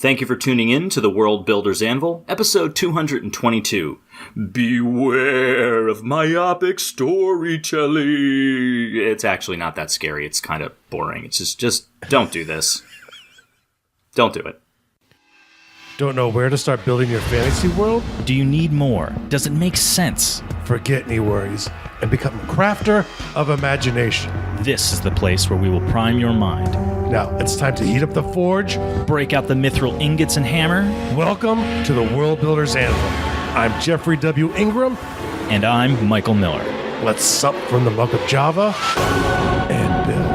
Thank you for tuning in to the World Builder's Anvil, episode 222. Beware of myopic storytelling. It's actually not that scary. It's kind of boring. It's just don't do this. Don't do it. Don't know where to start building your fantasy world? Do you need more? Does it make sense? Forget any worries and become a crafter of imagination. This is the place where we will prime your mind. Now, it's time to heat up the forge. Break out the mithril ingots and hammer. Welcome to the World Builder's Anvil. I'm Jeffrey W. Ingram. And I'm Michael Miller. Let's sup from the muck of Java and build.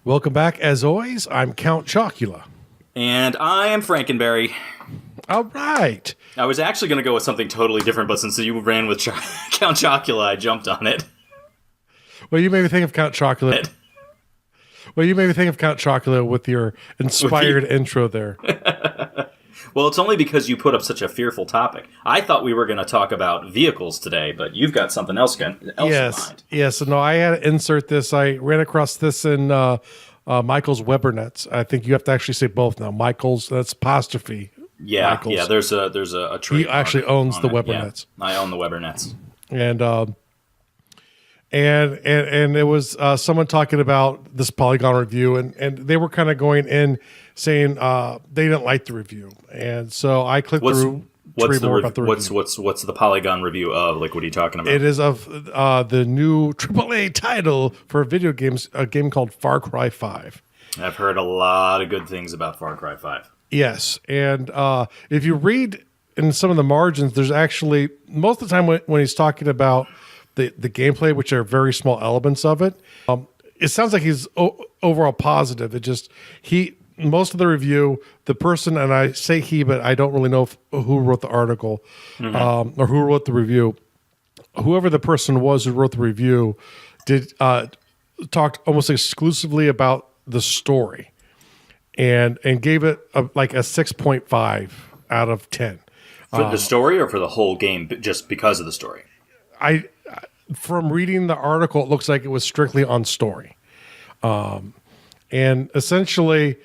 Welcome back. As always, I'm Count Chocula. And I am Frankenberry. All right. I was actually going to go with something totally different, but since you ran with Count Chocula, I jumped on it. Well, you made me think of Count Chocula. With your inspired intro there. Well, it's only because you put up such a fearful topic. I thought we were going to talk about vehicles today, but you've got something else in mind. Yes. No, I had to insert this. I ran across this in Michael's webernets. I think you have to actually say both now. Michael's, that's apostrophe. Yeah, Michael's. yeah. There's a trade. He actually owns the webernets. Yeah, I own the webernets. And it was someone talking about this Polygon review, and they were kind of going in saying they didn't like the review, and so I clicked through to read more about the review. What's the Polygon review of? Like, what are you talking about? It is of the new AAA title for video games, a game called Far Cry 5. I've heard a lot of good things about Far Cry 5. Yes, and if you read in some of the margins, there's actually, most of the time when he's talking about the gameplay, which are very small elements of it, it sounds like he's overall positive. It just, most of the review, the person, and I say he, but I don't really know who wrote the article or who wrote the review. Whoever the person was who wrote the review talked almost exclusively about the story and gave it like a 6.5 out of 10. For the story or for the whole game, just because of the story? From reading the article, it looks like it was strictly on story. And essentially,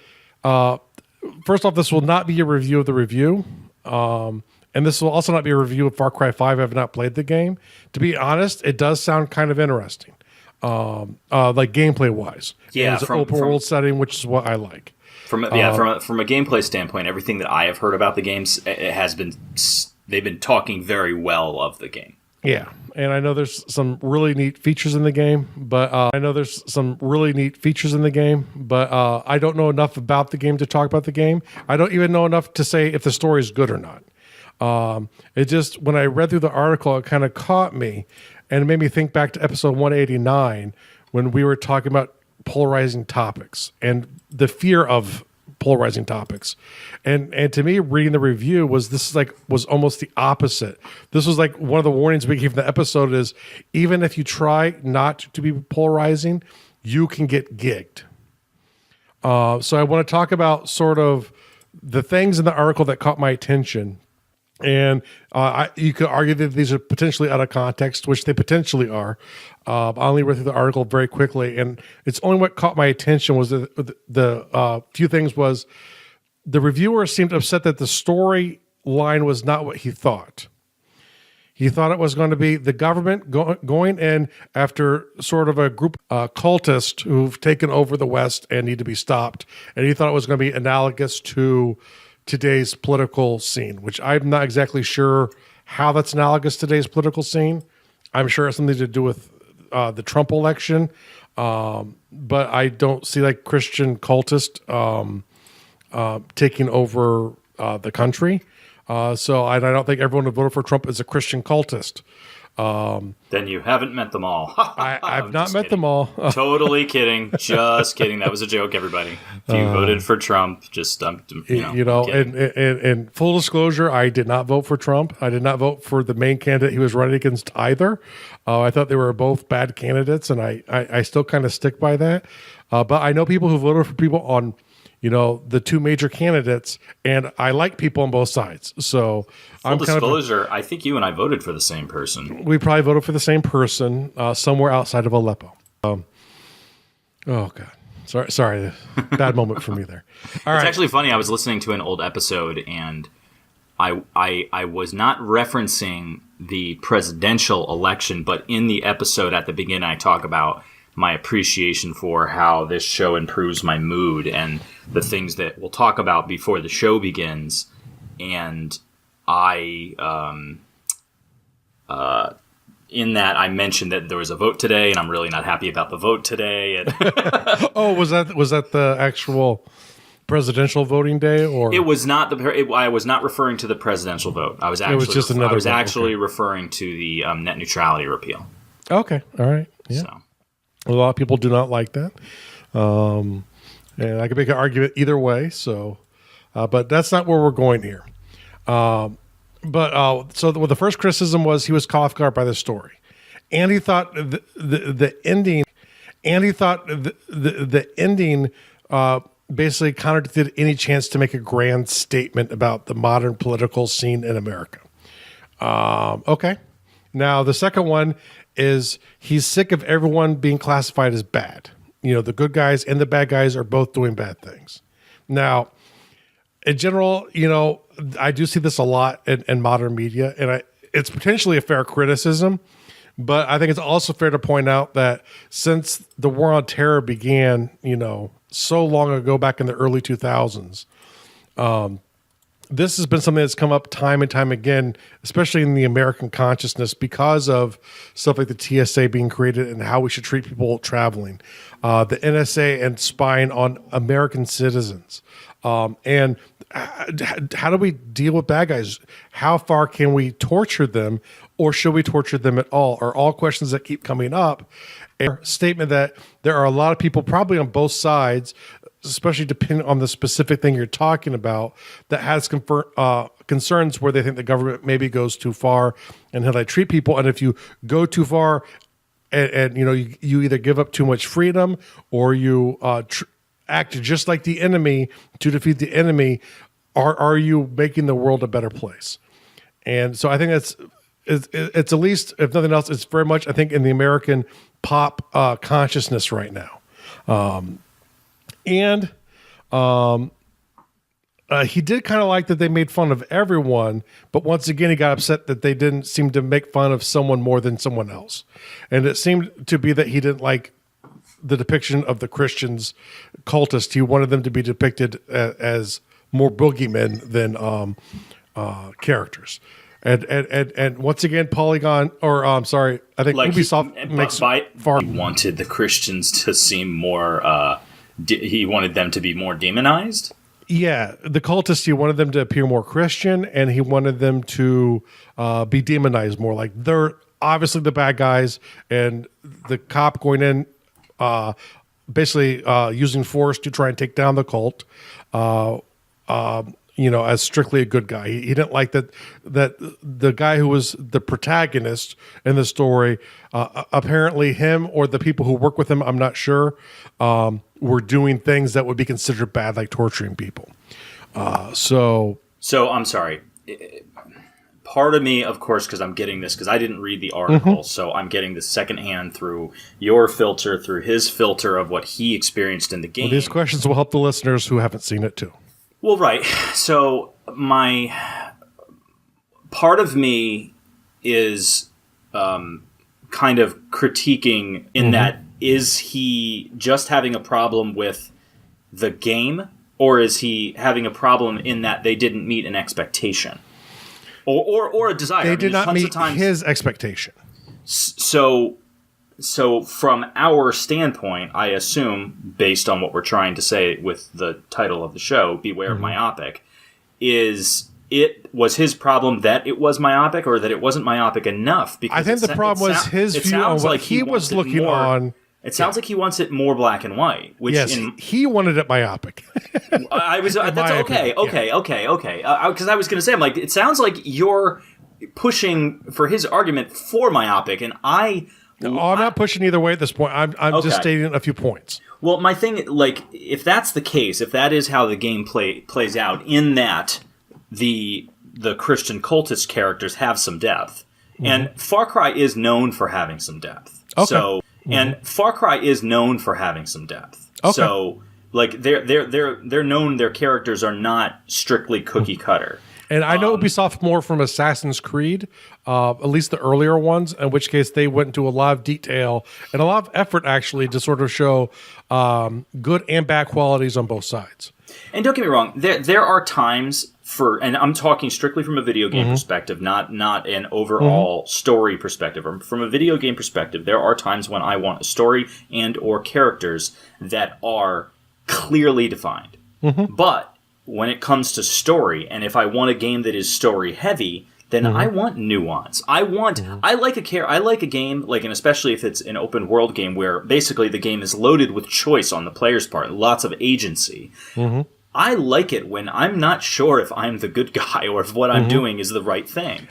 first off, this will not be a review of the review. And this will also not be a review of Far Cry 5. I have not played the game. To be honest, it does sound kind of interesting, like gameplay-wise. Yeah, it's an open-world setting, which is what I like. From a gameplay standpoint, everything that I have heard about the games, they've been talking very well of the game. Yeah, and I know there's some really neat features in the game, but I don't know enough about the game to talk about the game. I don't even know enough to say if the story is good or not. It just, when I read through the article, it kind of caught me, and it made me think back to episode 189 when we were talking about polarizing topics and the fear of polarizing topics, and to me, reading the review was almost the opposite. This was like one of the warnings we gave in the episode is, even if you try not to be polarizing, you can get gigged. So I want to talk about sort of the things in the article that caught my attention, and you could argue that these are potentially out of context, which they potentially are. I only read through the article very quickly, and it's only what caught my attention was the few things was the reviewer seemed upset that the storyline was not what he thought. He thought it was going to be the government going in after sort of a group cultists who've taken over the West and need to be stopped, and he thought it was going to be analogous to today's political scene, which I'm not exactly sure how that's analogous to today's political scene. I'm sure it's something to do with the Trump election, but I don't see like Christian cultists taking over the country. So I don't think everyone who voted for Trump is a Christian cultist. Then you haven't met them all. I've not met them all. Totally kidding. Just kidding. That was a joke, everybody. If you voted for Trump, just and full disclosure, I did not vote for Trump. I did not vote for the main candidate he was running against either. I thought they were both bad candidates, and I still kind of stick by that. But I know people who voted for people on the two major candidates, and I like people on both sides. So full disclosure, I think you and I voted for the same person. We probably voted for the same person somewhere outside of Aleppo. Oh, God. Sorry, bad moment for me there. All right. It's actually funny. I was listening to an old episode, and I was not referencing the presidential election, but in the episode at the beginning, I talk about my appreciation for how this show improves my mood and the things that we'll talk about before the show begins. And in that, I mentioned that there was a vote today, and I'm really not happy about the vote today. And oh, was that the actual presidential voting day, or it was not I was not referring to the presidential vote. I was actually referring to the net neutrality repeal. Okay, all right, yeah. So. A lot of people do not like that, and I can make an argument either way. So, but that's not where we're going here. So the first criticism was he was caught off guard by the story, and he thought the ending, the ending basically contradicted any chance to make a grand statement about the modern political scene in America. Okay, now the second one is he's sick of everyone being classified as bad. You know, the good guys and the bad guys are both doing bad things. Now, in general, you know, I do see this a lot in modern media, and it's potentially a fair criticism, but I think it's also fair to point out that since the war on terror began, you know, so long ago, back in the early 2000s, this has been something that's come up time and time again, especially in the American consciousness, because of stuff like the TSA being created and how we should treat people traveling, the NSA and spying on American citizens. And how do we deal with bad guys? How far can we torture them, or should we torture them at all? Are all questions that keep coming up. A statement that there are a lot of people probably on both sides, especially depending on the specific thing you're talking about, that has concerns where they think the government maybe goes too far and how they treat people. And if you go too far and you know, you either give up too much freedom or you act just like the enemy to defeat the enemy, are you making the world a better place? And so I think it's at least, if nothing else, it's very much, I think, in the American pop consciousness right now. And he did kind of like that they made fun of everyone, but once again, he got upset that they didn't seem to make fun of someone more than someone else. And it seemed to be that he didn't like the depiction of the Christians cultists. He wanted them to be depicted as more boogeymen than characters. And once again, Polygon, or I'm sorry, I think like Ubisoft makes far. He wanted the Christians to seem more. He wanted them to be more demonized. Yeah, the cultists, he wanted them to appear more Christian, and he wanted them to be demonized more. Like, they're obviously the bad guys, and the cop going in, basically using force to try and take down the cult. You know, as strictly a good guy. He didn't like that the guy who was the protagonist in the story, apparently him or the people who work with him, I'm not sure, were doing things that would be considered bad, like torturing people. So I'm sorry. Part of me, of course, because I'm getting this, because I didn't read the article, so I'm getting this secondhand through your filter, through his filter of what he experienced in the game. Well, these questions will help the listeners who haven't seen it too. Well, right. So my part of me is kind of critiquing in that, is he just having a problem with the game, or is he having a problem in that they didn't meet an expectation or a desire? They did not meet his expectation. So from our standpoint, I assume, based on what we're trying to say with the title of the show, Beware of Myopic, was his problem that it was myopic, or that it wasn't myopic enough? Because I think the problem was his view on what he was looking on. It sounds like he wants it more black and white. Which yes, he wanted it myopic. That's okay. Because I was going to say, I'm like, it sounds like you're pushing for his argument for myopic, and No, I'm not pushing either way at this point. I'm just stating a few points. Well, my thing, like, if that's the case, if that is how the game plays out, in that the Christian cultist characters have some depth, and Far Cry is known for having some depth. Okay. So And Far Cry is known for having some depth. Okay. So like they're known, their characters are not strictly cookie cutter. And I know Ubisoft more from Assassin's Creed, at least the earlier ones, in which case they went into a lot of detail and a lot of effort actually to sort of show good and bad qualities on both sides. And don't get me wrong, there are times and I'm talking strictly from a video game perspective, not an overall story perspective. Or from a video game perspective, there are times when I want a story and or characters that are clearly defined. But when it comes to story, and if I want a game that is story heavy, then I want nuance. I like a game, like, and especially if it's an open world game where basically the game is loaded with choice on the player's part, lots of agency. I like it when I'm not sure if I'm the good guy or if what I'm doing is the right thing.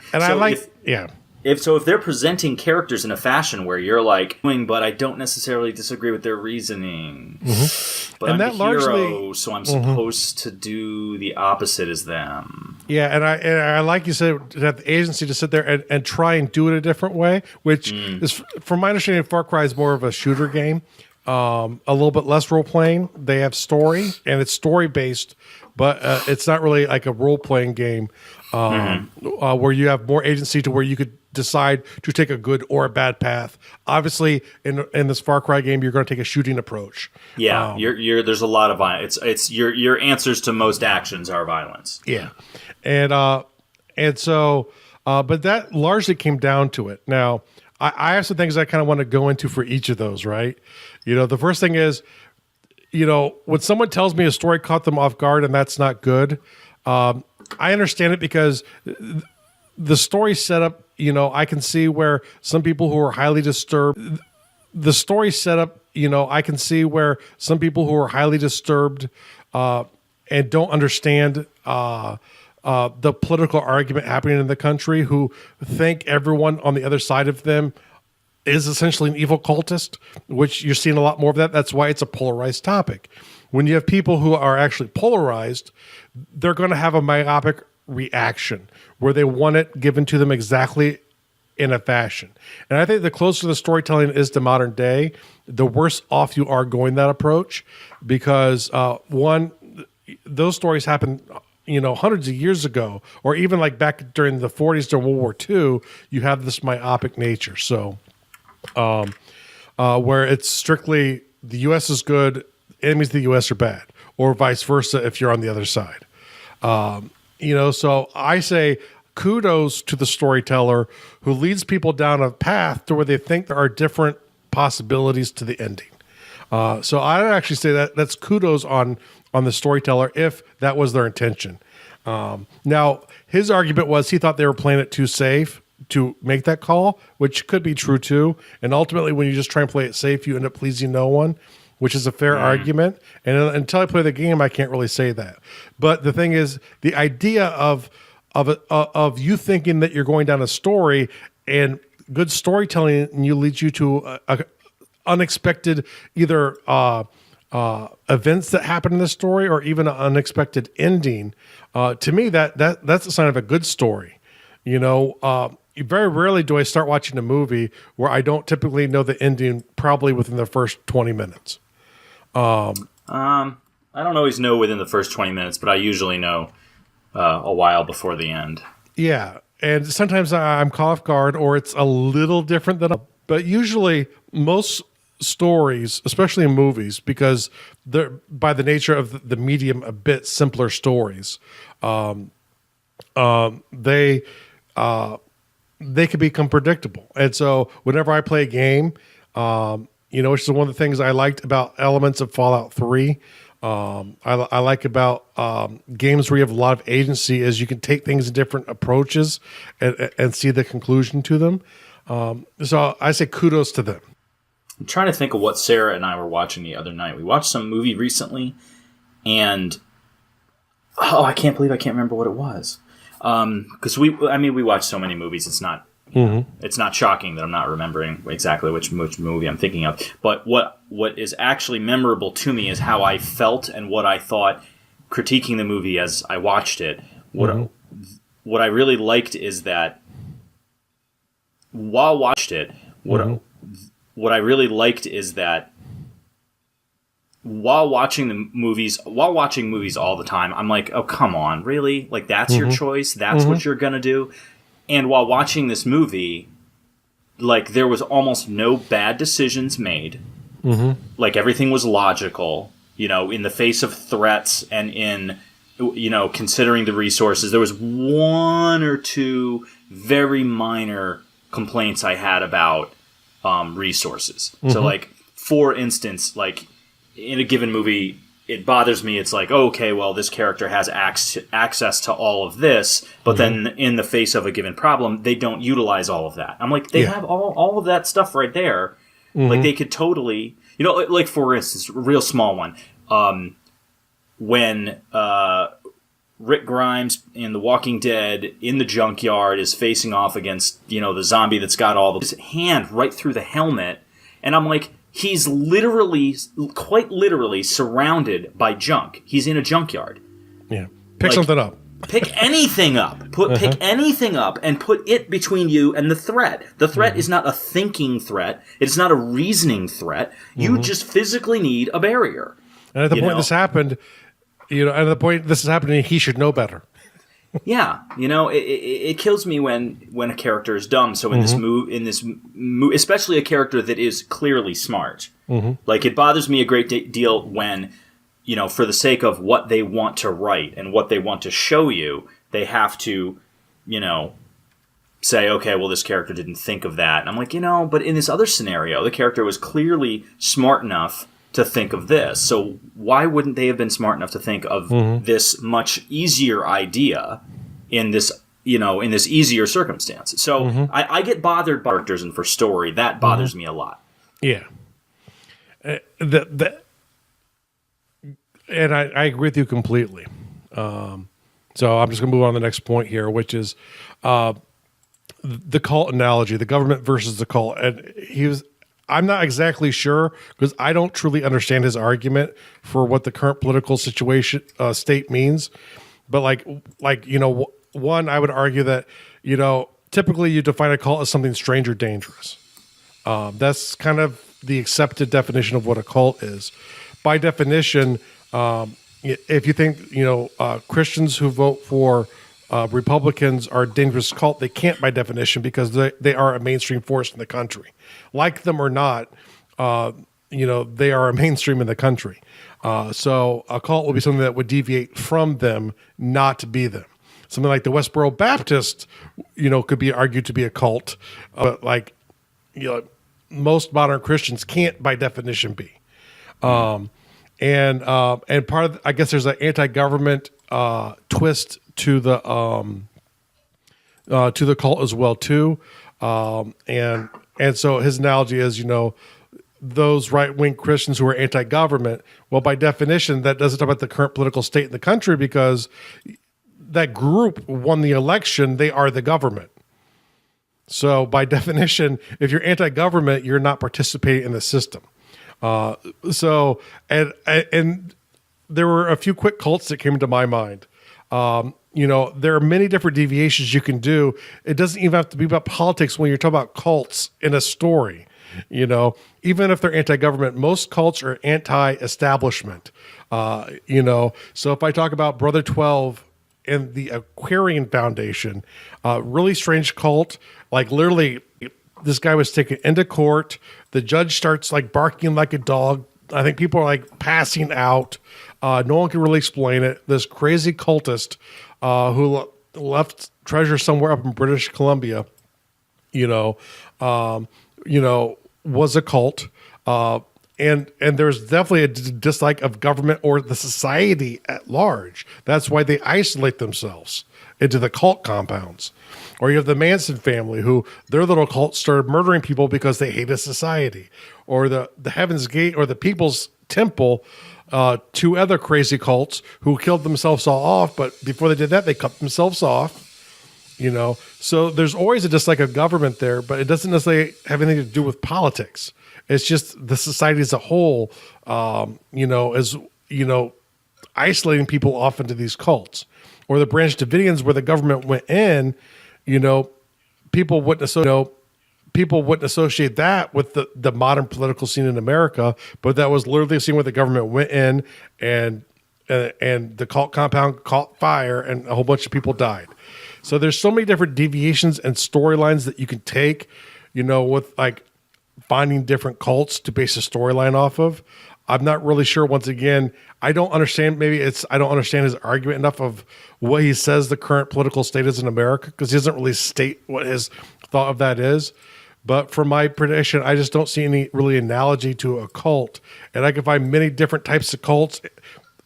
And so if they're presenting characters in a fashion where you're like, but I don't necessarily disagree with their reasoning, but and I'm the hero, so I'm supposed to do the opposite as them. Yeah, and I like you said, to have the agency to sit there and try and do it a different way, which is, from my understanding, Far Cry is more of a shooter game, a little bit less role playing. They have story, and it's story based, but it's not really like a role playing game where you have more agency to where you could decide to take a good or a bad path. Obviously, in this Far Cry game, you're going to take a shooting approach. Yeah, there's a lot of violence. It's your answers to most actions are violence. Yeah, and so, but that largely came down to it. Now, I have some things I kind of want to go into for each of those. Right, the first thing is, when someone tells me a story caught them off guard and that's not good, I understand it because the story setup, I can see where some people who are highly disturbed, I can see where some people who are highly disturbed and don't understand the political argument happening in the country, who think everyone on the other side of them is essentially an evil cultist, which you're seeing a lot more of that. That's why it's a polarized topic. When you have people who are actually polarized, they're going to have a myopic reaction where they want it given to them exactly in a fashion. And I think the closer the storytelling is to modern day, the worse off you are going that approach, because one, those stories happen hundreds of years ago, or even like back during the 40s during World War II, you have this myopic nature. So where it's strictly the U.S. is good, enemies of the U.S. are bad, or vice versa if you're on the other side. So I say kudos to the storyteller who leads people down a path to where they think there are different possibilities to the ending. So I would actually say that's kudos on the storyteller if that was their intention. Now, his argument was he thought they were playing it too safe to make that call, which could be true too. And ultimately, when you just try and play it safe, you end up pleasing no one, which is a fair argument. And until I play the game, I can't really say that. But the thing is, the idea of you thinking that you're going down a story, and good storytelling leads you to a unexpected either events that happen in the story or even an unexpected ending. To me, that's a sign of a good story. Very rarely do I start watching a movie where I don't typically know the ending probably within the first 20 minutes. I don't always know within the first 20 minutes, but I usually know a while before the end. Yeah, and sometimes I'm caught off guard, or it's a little different but usually most stories, especially in movies, because they're by the nature of the medium a bit simpler stories, they can become predictable. And so whenever I play a game, which is one of the things I liked about elements of Fallout 3, I like about games where you have a lot of agency is you can take things in different approaches and see the conclusion to them. So I say kudos to them. I'm trying to think of what Sarah and I were watching the other night. We watched some movie recently, and I can't believe I can't remember what it was. Because we watch so many movies. It's not it's not shocking that I'm not remembering exactly which movie I'm thinking of. But what is actually memorable to me is how I felt and what I thought critiquing the movie as I watched it. What I really liked is that while I watched it, what I really liked is that while watching movies all the time, I'm like, oh, come on, really? Like, that's your choice? That's what you're going to do? And while watching this movie, like, there was almost no bad decisions made. Like, everything was logical, you know, in the face of threats and in, you know, considering the resources. There was one or two very minor complaints I had about resources. So, like, for instance, like, in a given movie, it bothers me. It's like, oh, okay, well, this character has access to all of this, but then in the face of a given problem, they don't utilize all of that. I'm like, they have all of that stuff right there. Like, they could totally, you know, like, for instance, a real small one. When Rick Grimes in The Walking Dead in the junkyard is facing off against, you know, the zombie that's got all his hand right through the helmet, and I'm like, he's quite literally surrounded by junk. He's in a junkyard. Yeah. Pick something up. Pick anything up. Pick anything up and put it between you and the threat. The threat is not a thinking threat. It's not a reasoning threat. You just physically need a barrier. And at the point this happened, you know, he should know better. Yeah, you know, it kills me when a character is dumb. So in this move, especially a character that is clearly smart, like, it bothers me a great deal when, you know, for the sake of what they want to write and what they want to show you, they have to, you know, say, okay, well, this character didn't think of that. And I'm like, you know, but in this other scenario, the character was clearly smart enough to think of this. So why wouldn't they have been smart enough to think of this much easier idea in this, you know, in this easier circumstance? So I get bothered by characters, and for story, that bothers me a lot. Yeah. And I agree with you completely. So I'm just going to move on to the next point here, which is the cult analogy, the government versus the cult. And I'm not exactly sure, because I don't truly understand his argument for what the current political situation state means. But like, you know, one, I would argue that, you know, typically you define a cult as something strange or dangerous. That's kind of the accepted definition of what a cult is. By definition, if you think, you know, Christians who vote for Republicans are a dangerous cult, they can't by definition, because they are a mainstream force in the country. Like them or not, you know, they are a mainstream in the country. So a cult would be something that would deviate from them, not to be them. Something like the Westboro Baptist, you know, could be argued to be a cult, but, like, you know, most modern Christians can't by definition be. And part of, I guess there's an anti-government twist to the cult as well too. And so his analogy is, you know, those right-wing Christians who are anti-government, well, by definition, that doesn't talk about the current political state in the country, because that group won the election. They are the government. So by definition, if you're anti-government, you're not participating in the system. So there were a few quick cults that came to my mind. You know, there are many different deviations you can do. It doesn't even have to be about politics when you're talking about cults in a story. You know, even if they're anti-government, most cults are anti-establishment. You know, so if I talk about Brother 12 and the Aquarian Foundation, really strange cult, like literally this guy was taken into court. The judge starts like barking like a dog. I think people are like passing out. No one can really explain it. This crazy cultist who left treasure somewhere up in British Columbia, you know, was a cult. And there's definitely a dislike of government or the society at large. That's why they isolate themselves into the cult compounds. Or you have the Manson family, who their little cult started murdering people because they hated society. Or the Heaven's Gate or the People's Temple, two other crazy cults who killed themselves all off, but before they did that, they cut themselves off. You know, so there's always a dislike of government there, but it doesn't necessarily have anything to do with politics. It's just the society as a whole, you know, as you know, isolating people off into these cults. Or the Branch Davidians, where the government went in, you know, people wouldn't, so, you know, people wouldn't associate that with the modern political scene in America, but that was literally a scene where the government went in and the cult compound caught fire and a whole bunch of people died. So there's so many different deviations and storylines that you can take, with like finding different cults to base a storyline off of. I'm not really sure. Once again, I don't understand. I don't understand his argument enough of what he says the current political state is in America, because he doesn't really state what his thought of that is. But for my prediction, I just don't see any really analogy to a cult. And I can find many different types of cults.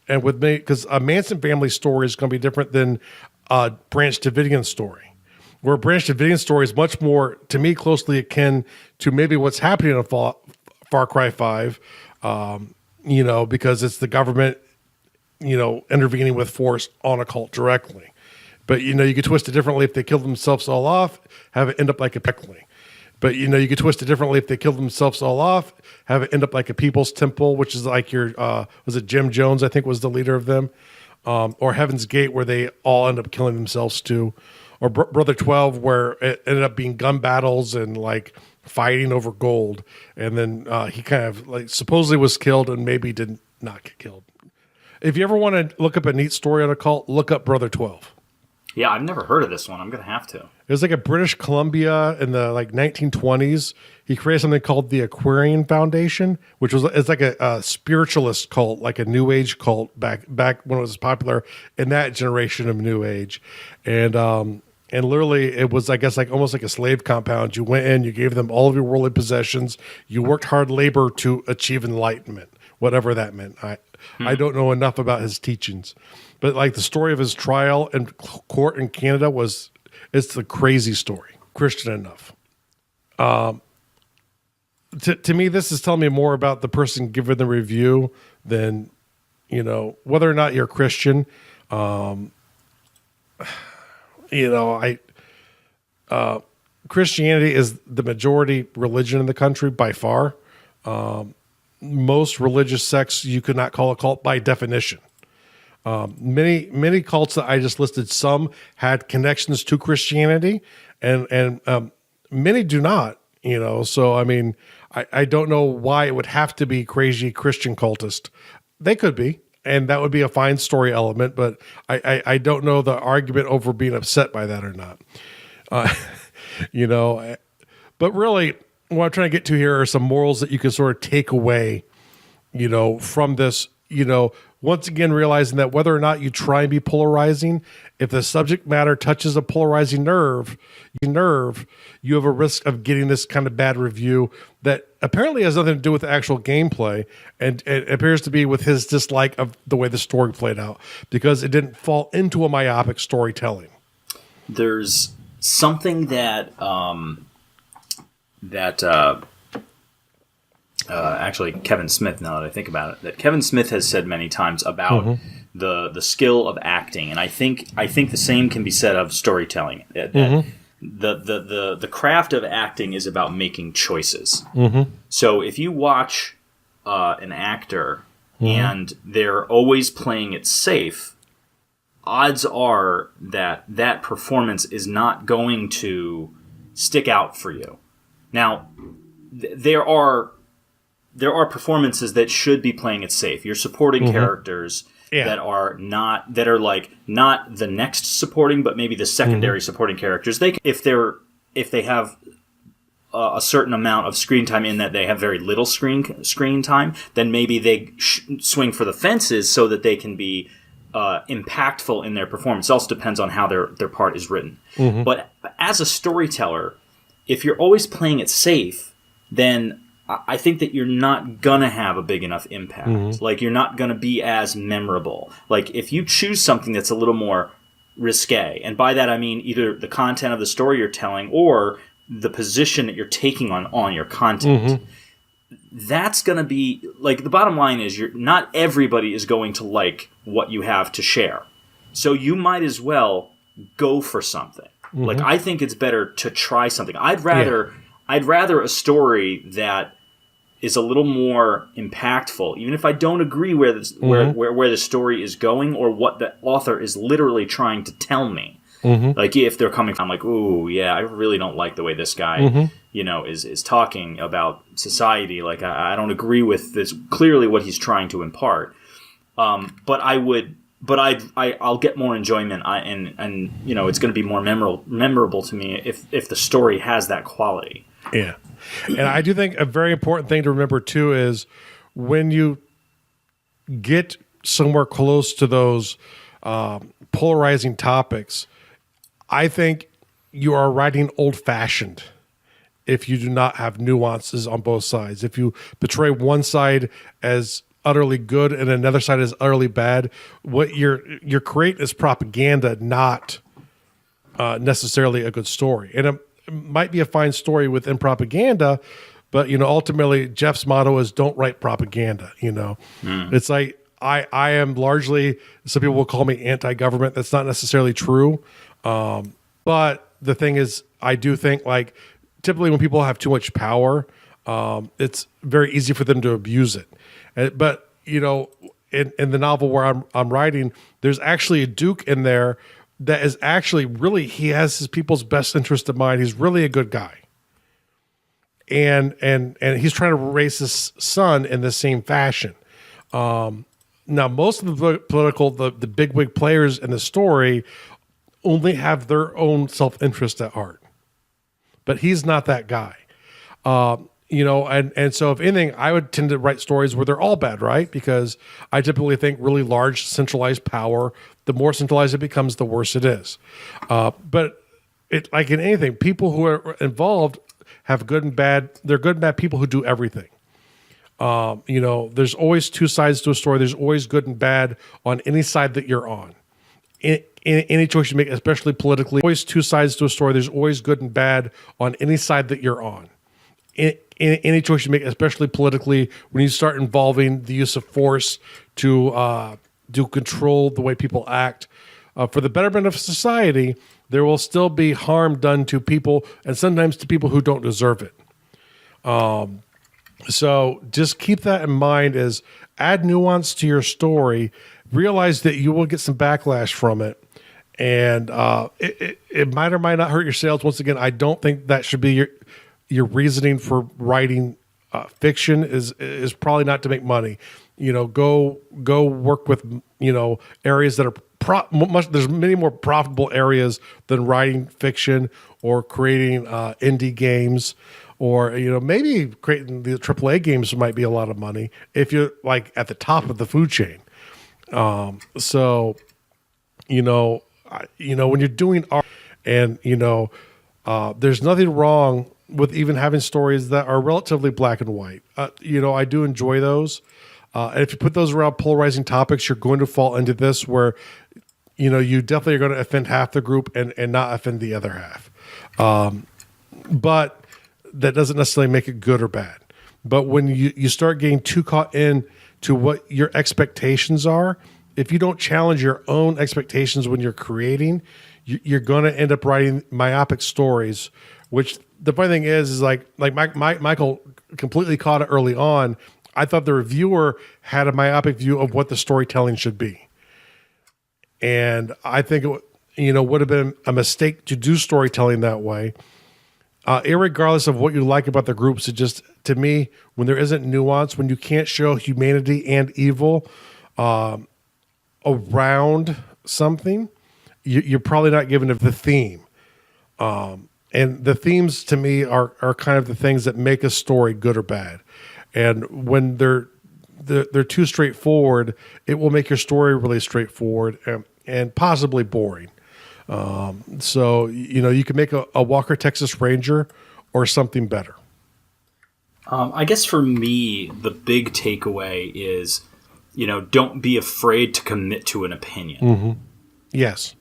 And with me, because a Manson family story is going to be different than a Branch Davidian story. Where a Branch Davidian story is much more, to me, closely akin to maybe what's happening in Far Cry 5, because it's the government, intervening with force on a cult directly. But, you could twist it differently if they killed themselves all off, have it end up like a Peckley. But, you could twist it differently if they killed themselves all off, have it end up like a People's Temple, which is like your, was it Jim Jones, I think was the leader of them, or Heaven's Gate, where they all end up killing themselves too, or Brother 12, where it ended up being gun battles and like fighting over gold. And then he kind of like supposedly was killed and maybe did not get killed. If you ever want to look up a neat story on a cult, look up Brother 12. Yeah, I've never heard of this one. I'm going to have to. It was like a British Columbia in the 1920s. He created something called the Aquarian Foundation, which it's like a spiritualist cult, like a New Age cult back when it was popular in that generation of New Age. And literally it was, I guess, like almost like a slave compound. You went in, you gave them all of your worldly possessions. You worked hard labor to achieve enlightenment, whatever that meant. I don't know enough about his teachings. But like the story of his trial and court in Canada it's a crazy story, Christian enough. To me, this is telling me more about the person giving the review than, whether or not you're Christian. Christianity is the majority religion in the country by far. Most religious sects you could not call a cult by definition. Many cults that I just listed, some had connections to Christianity, and many do not. So I mean, I don't know why it would have to be crazy Christian cultist. They could be, and that would be a fine story element. But I don't know the argument over being upset by that or not. But really, what I'm trying to get to here are some morals that you can sort of take away, from this. Once again, realizing that whether or not you try and be polarizing, if the subject matter touches a polarizing nerve, you have a risk of getting this kind of bad review that apparently has nothing to do with the actual gameplay, and it appears to be with his dislike of the way the story played out, because it didn't fall into a myopic storytelling. There's something that actually Kevin Smith, now that I think about it, that Kevin Smith has said many times about the skill of acting, and I think the same can be said of storytelling. The craft of acting is about making choices. So if you watch an actor and they're always playing it safe, odds are that performance is not going to stick out for you. Now, there are performances that should be playing it safe. You're supporting characters that are not the next supporting, but maybe the secondary supporting characters. If they have a certain amount of screen time in that they have very little screen time, then maybe they swing for the fences so that they can be impactful in their performance. It also depends on how their part is written. But as a storyteller, if you're always playing it safe, then I think that you're not going to have a big enough impact. Like, you're not going to be as memorable. Like, if you choose something that's a little more risque, and by that I mean either the content of the story you're telling or the position that you're taking on your content, that's going to be, like, the bottom line is not everybody is going to like what you have to share. So you might as well go for something. Like, I think it's better to try something. I'd rather a story that is a little more impactful, even if I don't agree where the story is going or what the author is literally trying to tell me. Like, if they're coming from, like, ooh, yeah, I really don't like the way this guy, is talking about society. Like, I don't agree with this, clearly what he's trying to impart. But I'll get more enjoyment, and it's going to be more memorable to me if the story has that quality. Yeah. And I do think a very important thing to remember too is when you get somewhere close to those polarizing topics, I think you are writing old-fashioned if you do not have nuances on both sides. If you portray one side as utterly good and another side is utterly bad, what you're creating is propaganda, not necessarily a good story. And it might be a fine story within propaganda, but ultimately Jeff's motto is don't write propaganda. It's like I am largely, some people will call me anti-government. That's not necessarily true, but the thing is, I do think like typically when people have too much power, it's very easy for them to abuse it. But in the novel where I'm writing, there's actually a duke in there that is actually really, he has his people's best interest in mind. He's really a good guy, and he's trying to raise his son in the same fashion. Now, most of the political, the bigwig players in the story only have their own self-interest at heart, but he's not that guy. And so if anything, I would tend to write stories where they're all bad, right? Because I typically think really large centralized power, the more centralized it becomes, the worse it is. But it, like in anything, people who are involved have good and bad. They're good and bad people who do everything. There's always two sides to a story. There's always good and bad on any side that you're on. In any choice you make, especially politically, always two sides to a story. There's always good and bad on any side that you're on. In any choice you make, especially politically, when you start involving the use of force to control the way people act for the betterment of society, there will still be harm done to people, and sometimes to people who don't deserve it. So just keep that in mind, as add nuance to your story, realize that you will get some backlash from it, and it might or might not hurt your sales. Once again, I don't think that should be your reasoning for writing fiction is probably not to make money. Go work with areas that are there's many more profitable areas than writing fiction or creating indie games, or maybe creating the AAA games might be a lot of money if you're like at the top of the food chain. So when you're doing art, and there's nothing wrong with even having stories that are relatively black and white. I do enjoy those. And if you put those around polarizing topics, you're going to fall into this where, you definitely are going to offend half the group and not offend the other half. But that doesn't necessarily make it good or bad. But when you start getting too caught in to what your expectations are, if you don't challenge your own expectations when you're creating, you're going to end up writing myopic stories, which the funny thing is like Michael completely caught it early on. I thought the reviewer had a myopic view of what the storytelling should be. And I think it would have been a mistake to do storytelling that way. Irregardless of what you like about the groups, it just, to me, when there isn't nuance, when you can't show humanity and evil around something, you're probably not giving it the theme. And the themes to me are kind of the things that make a story good or bad. And when they're too straightforward, it will make your story really straightforward and possibly boring. So you can make a Walker Texas Ranger or something better. I guess for me, the big takeaway is, don't be afraid to commit to an opinion. Mm-hmm. Yes.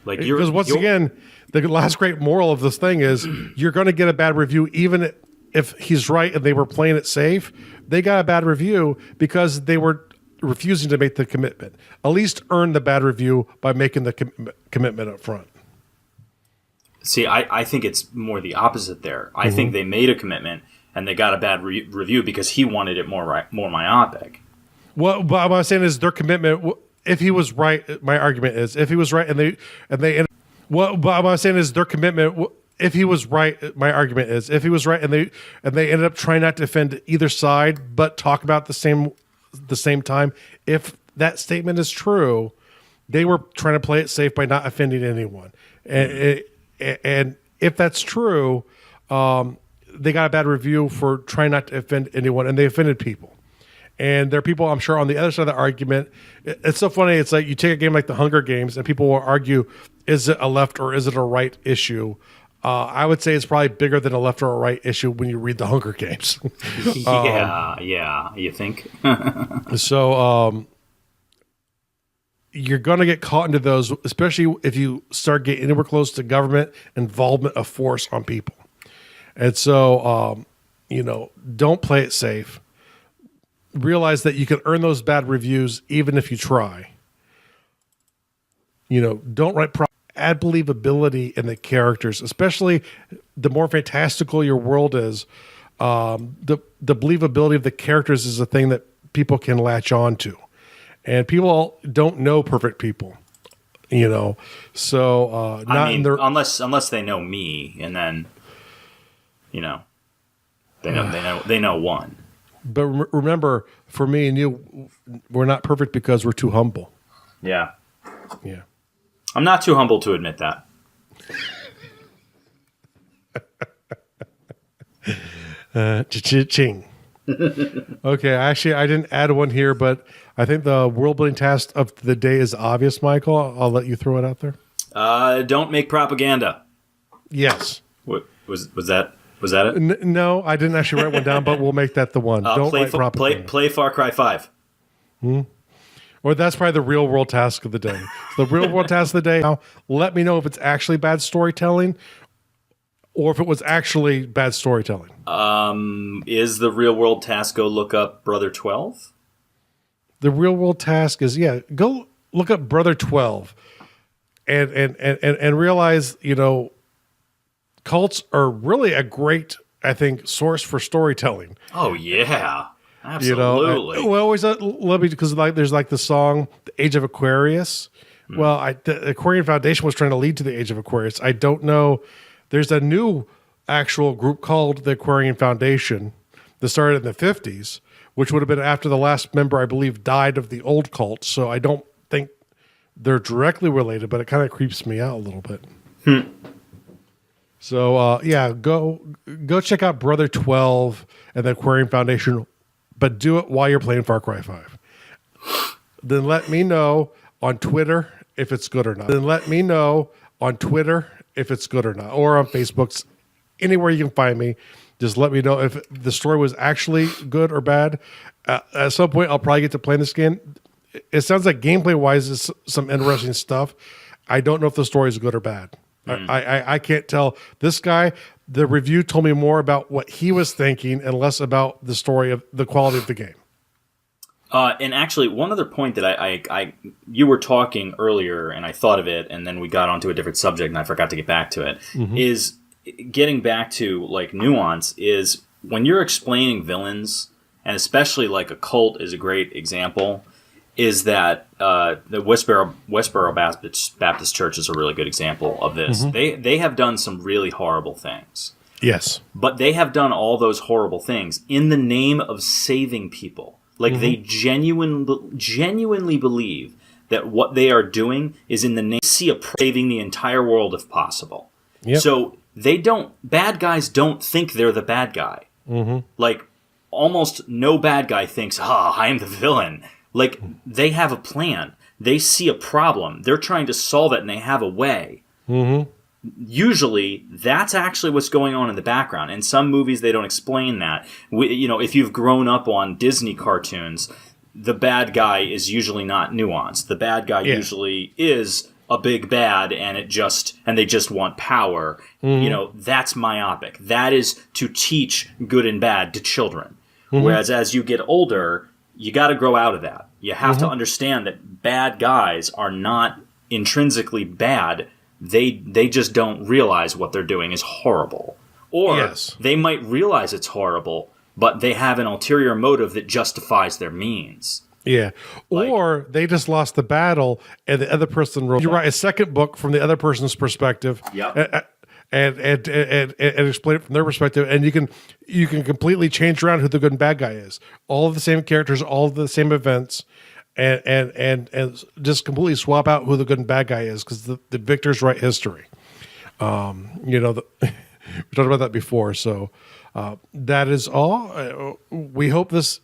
Because once again, the last great moral of this thing is you're going to get a bad review, even if he's right and they were playing it safe. They got a bad review because they were refusing to make the commitment. At least earn the bad review by making the commitment up front. See, I think it's more the opposite there. I think they made a commitment and they got a bad review because he wanted it more myopic. Well, what I'm saying is their commitment. If he was right, my argument is if he was right, and they. Well, what I'm saying is their commitment. if he was right, my argument is if he was right, and they ended up trying not to offend either side, but talk about the same time. If that statement is true, they were trying to play it safe by not offending anyone. And if that's true, they got a bad review for trying not to offend anyone, and they offended people. And there are people, I'm sure, on the other side of the argument. It's so funny. It's like you take a game like the Hunger Games, and people will argue, is it a left or is it a right issue? I would say it's probably bigger than a left or a right issue when you read the Hunger Games. Yeah, you think? So you're going to get caught into those, especially if you start getting anywhere close to government involvement of force on people. And so, don't play it safe. Realize that you can earn those bad reviews even if you try. Don't write add believability in the characters, especially the more fantastical your world is. The believability of the characters is a thing that people can latch on to, and people don't know perfect people, So unless they know me, and then they know one. But remember, for me and you, we're not perfect because we're too humble. Yeah. Yeah. I'm not too humble to admit that. Ching. Okay, actually, I didn't add one here, but I think the world building task of the day is obvious, Michael. I'll let you throw it out there. Don't make propaganda. Yes. What was that? Was that it? No, I didn't actually write one down, but we'll make that the one. Don't write propaganda. Play Far Cry 5. Or that's probably the real world task of the day. The real world task of the day. Now, let me know if it's actually bad storytelling or if it was actually bad storytelling. Is the real world task go look up Brother 12? The real world task is, go look up Brother 12 and realize, cults are really a great, I think, source for storytelling. Oh, yeah. Absolutely. Always love me because there's the song "The Age of Aquarius." Well, the Aquarian Foundation was trying to lead to the Age of Aquarius. I don't know. There's a new actual group called the Aquarian Foundation that started in the 50s, which would have been after the last member, I believe, died of the old cult. So I don't think they're directly related, but it kind of creeps me out a little bit. So go check out Brother 12 and the Aquarian Foundation. But do it while you're playing Far Cry 5. Then let me know on Twitter if it's good or not. Or on Facebook, anywhere you can find me. Just let me know if the story was actually good or bad. At some point, I'll probably get to playing this game. It sounds like gameplay-wise is some interesting stuff. I don't know if the story is good or bad. I can't tell. This guy, the review told me more about what he was thinking and less about the story of the quality of the game. And actually, one other point that you were talking earlier, and I thought of it, and then we got onto a different subject, and I forgot to get back to it, is getting back to Nuance, is when you're explaining villains, and especially a cult is a great example, is that the Westboro Baptist Church is a really good example of this. They have done some really horrible things. Yes. But they have done all those horrible things in the name of saving people. They genuinely believe that what they are doing is in the name of saving the entire world if possible. Yep. So bad guys don't think they're the bad guy. Almost no bad guy thinks, I am the villain. They have a plan. They see a problem. They're trying to solve it, and they have a way. Usually, that's actually what's going on in the background. In some movies, they don't explain that. If you've grown up on Disney cartoons, the bad guy is usually not nuanced. The bad guy usually is a big bad, and they just want power. That's myopic. That is to teach good and bad to children. Whereas as you get older, you got to grow out of that. You have to understand that bad guys are not intrinsically bad. They just don't realize what they're doing is horrible. Or they might realize it's horrible, but they have an ulterior motive that justifies their means. Yeah. Or they just lost the battle and the other person wrote, you're right, a second book from the other person's perspective. Yep. and explain it from their perspective, and you can completely change around who the good and bad guy is. All of the same characters, all of the same events, and just completely swap out who the good and bad guy is, because the victors write history. We talked about that before, so that is all. We hope this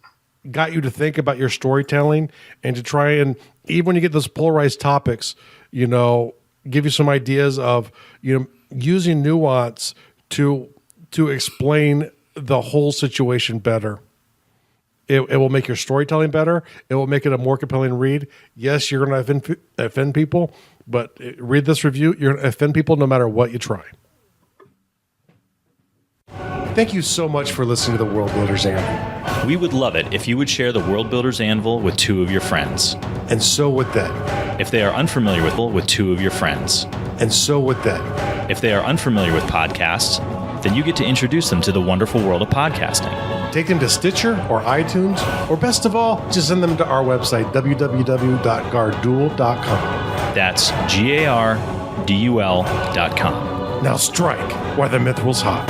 got you to think about your storytelling and to try and, even when you get those polarized topics, give you some ideas of using nuance to explain the whole situation better. It will make your storytelling better. It will make it a more compelling read. Yes, you're going to offend people, but read this review. You're going to offend people no matter what you try. Thank you so much for listening to the World Builders Anvil. We would love it if you would share the World Builders Anvil with 2 of your friends. And so would they. If they are unfamiliar with 2 of your friends. And so would they. If they are unfamiliar with podcasts, then you get to introduce them to the wonderful world of podcasting. Take them to Stitcher or iTunes, or best of all, just send them to our website, www.gardul.com. That's GARDUL.com. Now strike while the myth rules hot.